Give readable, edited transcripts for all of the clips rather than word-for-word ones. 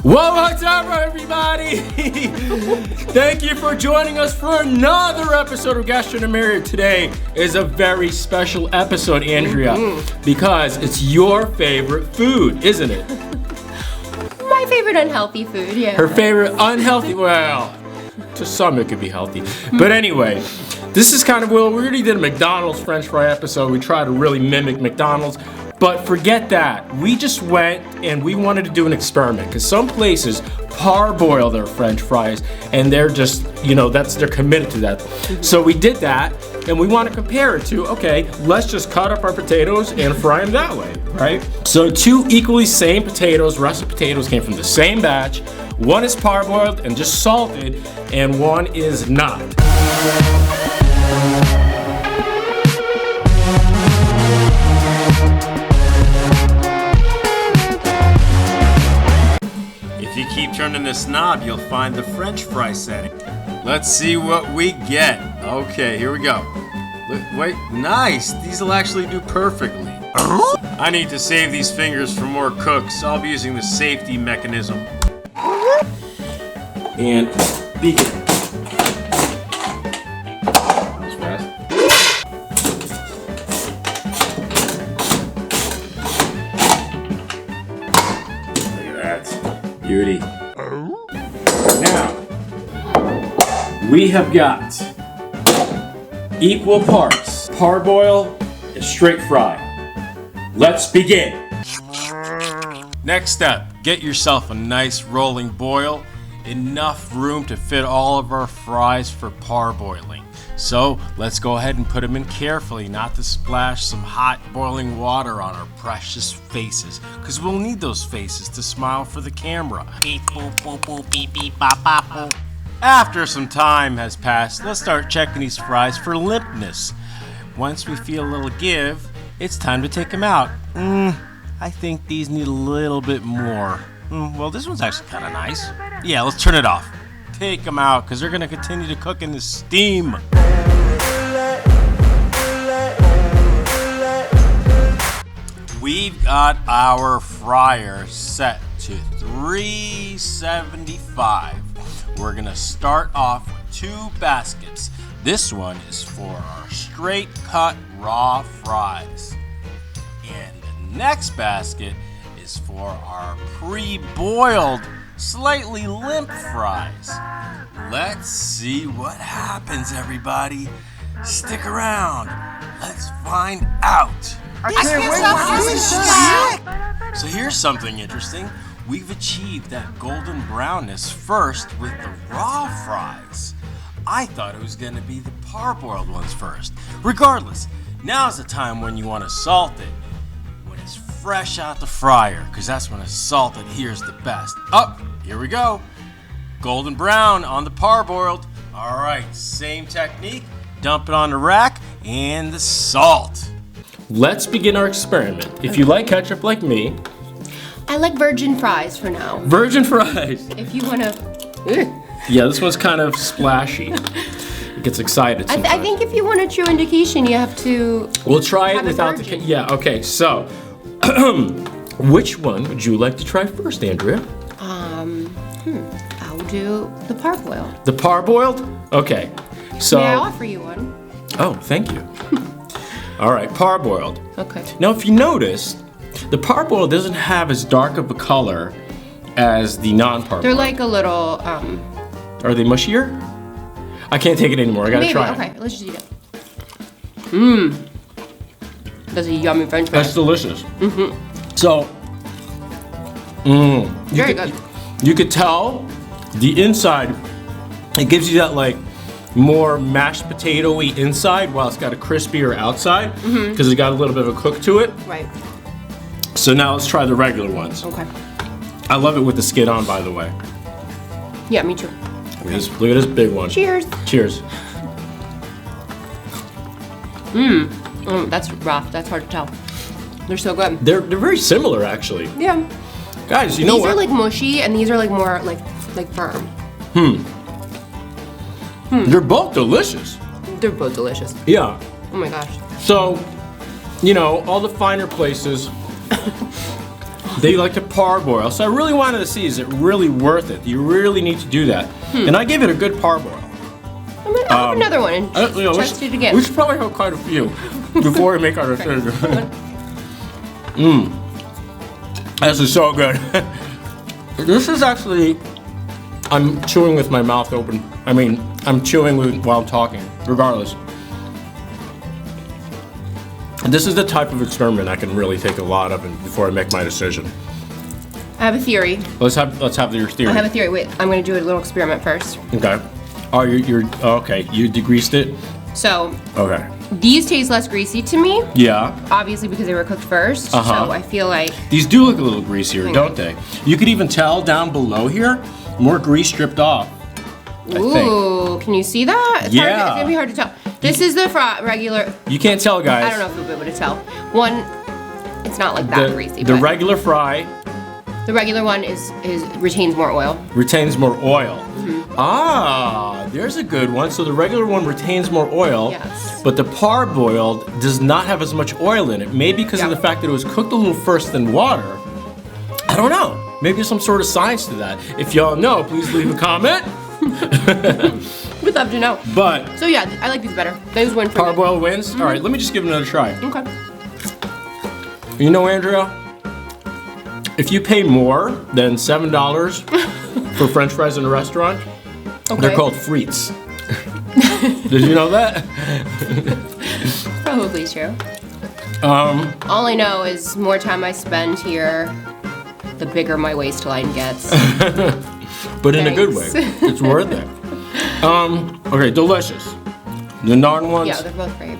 Well, what's up, everybody? Thank you for joining us for another episode of Gastronomeria. Today is a very special episode, Andrea, because it's your favorite food, isn't it? My favorite unhealthy food, yeah. Her favorite unhealthy, well, to some it could be healthy. But anyway, this is kind of, well, we already did a McDonald's French fry episode. We tried to really mimic McDonald's. But forget that. We just went and we wanted to do an experiment because some places parboil their French fries and they're just, they're committed to that. So we did that and we want to compare it to, okay, let's just cut up our potatoes and fry them that way, right? So two equally same potatoes, russet potatoes came from the same batch. One is parboiled and just salted and one is not. If you keep turning this knob, you'll find the French fry setting. Let's see what we get. Okay, here we go. Wait, nice. These will actually do perfectly. I need to save these fingers for more cooks, so I'll be using the safety mechanism. And begin. That was fast. Beauty. Now, we have got equal parts parboil and straight fry. Let's begin. Next step, get yourself a nice rolling boil, enough room to fit all of our fries for parboiling. So let's go ahead and put them in carefully, not to splash some hot boiling water on our precious faces, because we'll need those faces to smile for the camera. Beep, boop, boop, boop, beep, beep, bop, bop, boop. After some time has passed, let's start checking these fries for limpness. Once we feel a little give, it's time to take them out. I think these need a little bit more. Well, this one's actually kind of nice. Yeah, let's turn it off. Take them out, because they're going to continue to cook in the steam. We've got our fryer set to 375. We're going to start off with 2 baskets. This one is for our straight cut raw fries. And the next basket is for our pre-boiled, slightly limp fries. Let's see what happens, everybody. Stick around. Let's find out. I can't wait. So here's something interesting. We've achieved that golden brownness first with the raw fries. I thought it was going to be the parboiled ones first. Regardless, now's the time when you want to salt it. When it's fresh out the fryer, because that's when a salt adheres the best. Here we go. Golden brown on the parboiled. All right, same technique. Dump it on the rack and the salt. Let's begin our experiment. If you like ketchup like me. I like virgin fries for now. Virgin fries. If you want to. Yeah, this one's kind of splashy. It gets excited sometimes. I think if you want a true indication, you have to. We'll try it without the. Yeah, okay, so. Which one would you like to try first, Andrea? I'll do the parboiled. The parboiled? Okay. So. May I offer you one? Oh, thank you. All right, parboiled. Okay. Now, if you notice, the parboiled doesn't have as dark of a color as the non-parboiled. They're like a little. Are they mushier? I can't take it anymore. I gotta try it. Okay, let's just eat it. That's a yummy French fry. That's delicious. So, Very good. You could tell the inside. It gives you that like more mashed potato-y inside, while it's got a crispier outside, because it's got a little bit of a cook to it. Right. So now let's try the regular ones. Okay. I love it with the skin on, by the way. Yeah, me too. Look at this big one. Cheers. Cheers. That's rough. That's hard to tell. They're so good. They're very similar, actually. Yeah. Guys, you know what? These are like mushy, and these are like more like firm. They're both delicious. They're both delicious. Yeah. Oh my gosh. So, all the finer places They like to parboil. So I really wanted to see, is it really worth it? Do you really need to do that? And I gave it a good parboil. I'll have another one and test it again. We should probably have quite a few before we make our decision. This is so good. This is actually, I'm chewing with my mouth open. I mean, I'm chewing while I'm talking, regardless. This is the type of experiment I can really take a lot of before I make my decision. I have a theory. Let's have your theory. I have a theory. Wait, I'm going to do a little experiment first. Okay. Oh, okay. You degreased it? So, okay. These taste less greasy to me. Yeah. Obviously because they were cooked first. So I feel like... These do look a little greasier, don't they? You could even tell down below here, more grease stripped off. Ooh, can you see that? It's hard, it's going to be hard to tell. This is the regular... You can't tell, guys. I don't know if you'll be able to tell. One, it's not like that greasy. The regular fry... The regular one retains more oil. Retains more oil. Ah, there's a good one. So the regular one retains more oil, yes. But the parboiled does not have as much oil in it. Maybe because of the fact that it was cooked a little first than water. I don't know. Maybe there's some sort of science to that. If y'all know, please leave a comment. We'd love to know. But so yeah, I like these better. Those win for parboiled wins. All right, let me just give it another try. Okay. You know, Andrea, if you pay more than $7 for French fries in a restaurant, they're called frites. Did you know that? Probably true. All I know is more time I spend here, the bigger my waistline gets. But in a good way. It's worth it. Okay, delicious. The naan ones. Yeah, they're both great.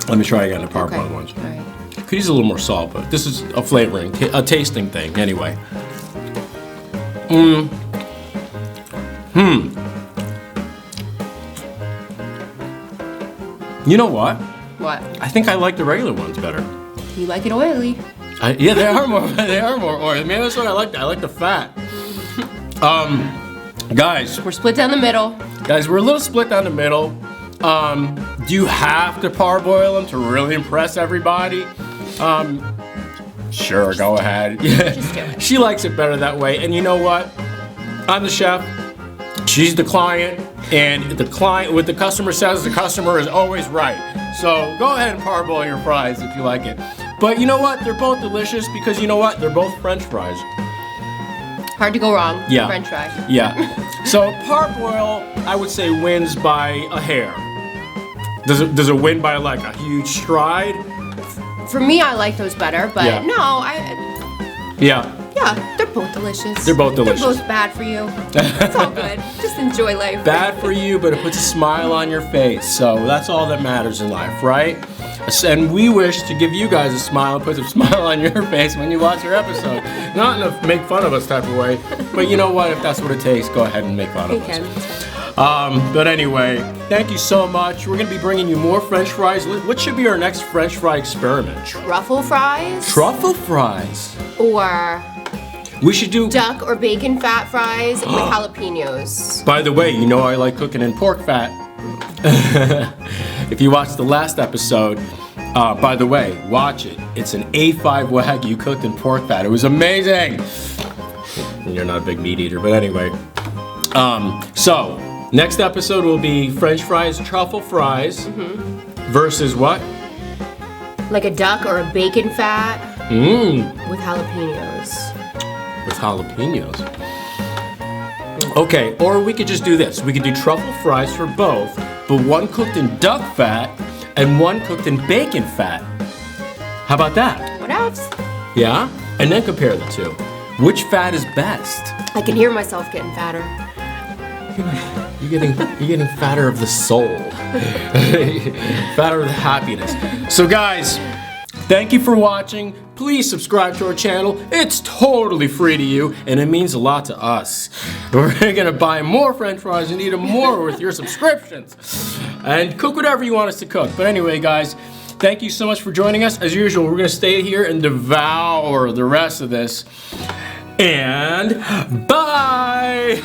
Let me try again the parboiled ones. All right. Could use a little more salt, but this is a flavoring, a tasting thing anyway. You know what? What? I think I like the regular ones better. You like it oily. Yeah, they are more oily. Maybe that's what I like. I like the fat. Guys. We're split down the middle. Guys, we're a little split down the middle. Do you have to parboil them to really impress everybody? Sure, go ahead. Just do it. She likes it better that way. And you know what? I'm the chef. She's the client. And what the customer says, the customer is always right. So go ahead and parboil your fries if you like it. But you know what? They're both delicious because you know what? They're both French fries. Hard to go wrong. Yeah. French fry. Yeah. So parboil, I would say, wins by a hair. Does it win by like a huge stride? For me, I like those better, but Yeah. no, Yeah. yeah, they're both delicious. They're both delicious. They're both bad for you. It's all good. Just enjoy life. Bad for you, but it puts a smile on your face. So that's all that matters in life, right? And we wish to give you guys a smile, put a smile on your face when you watch our episode. Not in a make fun of us type of way, but you know what? If that's what it takes, go ahead and make fun of us. But anyway, thank you so much. We're gonna be bringing you more French fries. What should be our next French fry experiment? Truffle fries? Truffle fries. Or We should do duck or bacon fat fries with jalapenos. By the way, you know I like cooking in pork fat. If you watched the last episode, by the way, watch it. It's an A5 Wagyu cooked in pork fat. It was amazing. You're not a big meat eater, but anyway. So, next episode will be French fries, truffle fries, versus what? Like a duck or a bacon fat with jalapenos. With jalapenos. Okay, or we could just do this. We could do truffle fries for both, but one cooked in duck fat and one cooked in bacon fat. How about that? What else? Yeah? And then compare the two. Which fat is best? I can hear myself getting fatter. You're getting fatter of the soul. Fatter of the happiness. So guys, thank you for watching. Please subscribe to our channel. It's totally free to you, and it means a lot to us. We're gonna buy more French fries and eat them more with your subscriptions. And cook whatever you want us to cook. But anyway, guys, thank you so much for joining us. As usual, we're gonna stay here and devour the rest of this. And bye!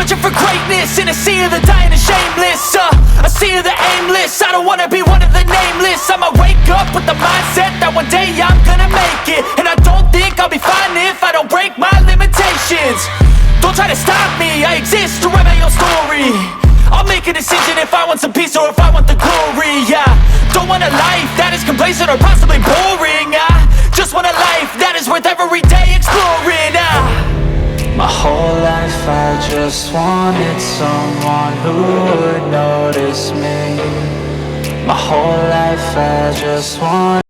Searching for greatness in a sea of the dying and shameless, a sea of the aimless. I don't wanna be one of the nameless. I'ma wake up with the mindset that one day I'm gonna make it. And I don't think I'll be fine if I don't break my limitations. Don't try to stop me, I exist to write my own story. I'll make a decision if I want some peace or if I want the glory, yeah. Don't want a life that is complacent or possibly boring, just want a life that is worth every day exploring, My whole life I just wanted someone who would notice me. My whole life I just wanted